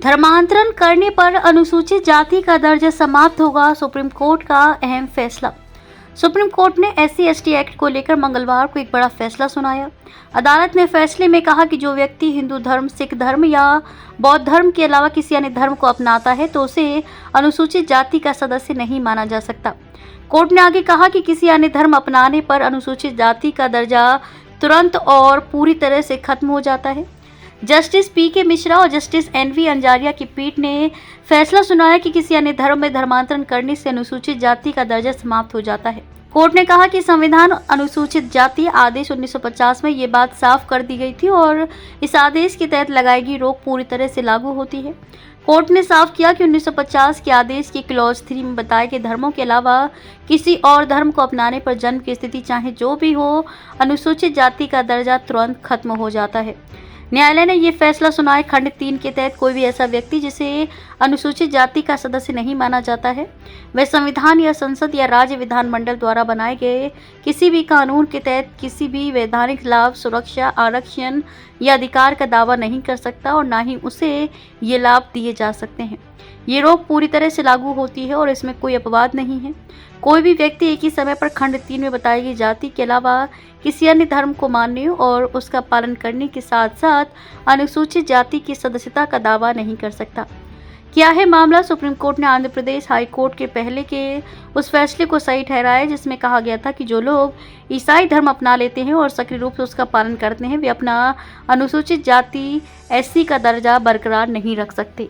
धर्मांतरण करने पर अनुसूचित जाति का दर्जा समाप्त होगा, सुप्रीम कोर्ट का अहम फैसला। सुप्रीम कोर्ट ने SC/ST एक्ट को लेकर मंगलवार को एक बड़ा फैसला सुनाया। अदालत ने फैसले में कहा कि जो व्यक्ति हिंदू धर्म, सिख धर्म या बौद्ध धर्म के अलावा किसी अन्य धर्म को अपनाता है तो उसे अनुसूचित जाति का सदस्य नहीं माना जा सकता। कोर्ट ने आगे कहा कि किसी अन्य धर्म अपनाने पर अनुसूचित जाति का दर्जा तुरंत और पूरी तरह से खत्म हो जाता है। जस्टिस PK मिश्रा और जस्टिस NV अंजारिया की पीठ ने फैसला सुनाया कि किसी अन्य धर्म में धर्मांतरण करने से अनुसूचित जाति का दर्जा समाप्त हो जाता है। कोर्ट ने कहा कि संविधान अनुसूचित जाति आदेश 1950 में ये बात साफ कर दी गई थी और इस आदेश के तहत लगाई गई रोक पूरी तरह से लागू होती है। कोर्ट ने साफ किया कि 1950 के आदेश की क्लॉज 3 में बताए गए धर्मों के अलावा किसी और धर्म को अपनाने पर जन्म की स्थिति चाहे जो भी हो, अनुसूचित जाति का दर्जा तुरंत खत्म हो जाता है। न्यायालय ने यह फैसला सुनाए खंड 3 के तहत कोई भी ऐसा व्यक्ति जिसे अनुसूचित जाति का सदस्य नहीं माना जाता है, वह संविधान या संसद या राज्य विधानमंडल द्वारा बनाए गए किसी भी कानून के तहत किसी भी वैधानिक लाभ, सुरक्षा, आरक्षण या अधिकार का दावा नहीं कर सकता और न ही उसे ये लाभ दिए जा सकते हैं। ये रोक पूरी तरह से लागू होती है और इसमें कोई अपवाद नहीं है। कोई भी व्यक्ति एक ही समय पर खंड 3 में बताई गई जाति के अलावा किसी अन्य धर्म को मानने और उसका पालन करने के साथ साथ अनुसूचित जाति की सदस्यता का दावा नहीं कर सकता। क्या है मामला? सुप्रीम कोर्ट ने आंध्र प्रदेश हाई कोर्ट के पहले के उस फैसले को सही ठहराया जिसमें कहा गया था कि जो लोग ईसाई धर्म अपना लेते हैं और सक्रिय रूप से उसका पालन करते हैं वे अपना अनुसूचित जाति SC का दर्जा बरकरार नहीं रख सकते।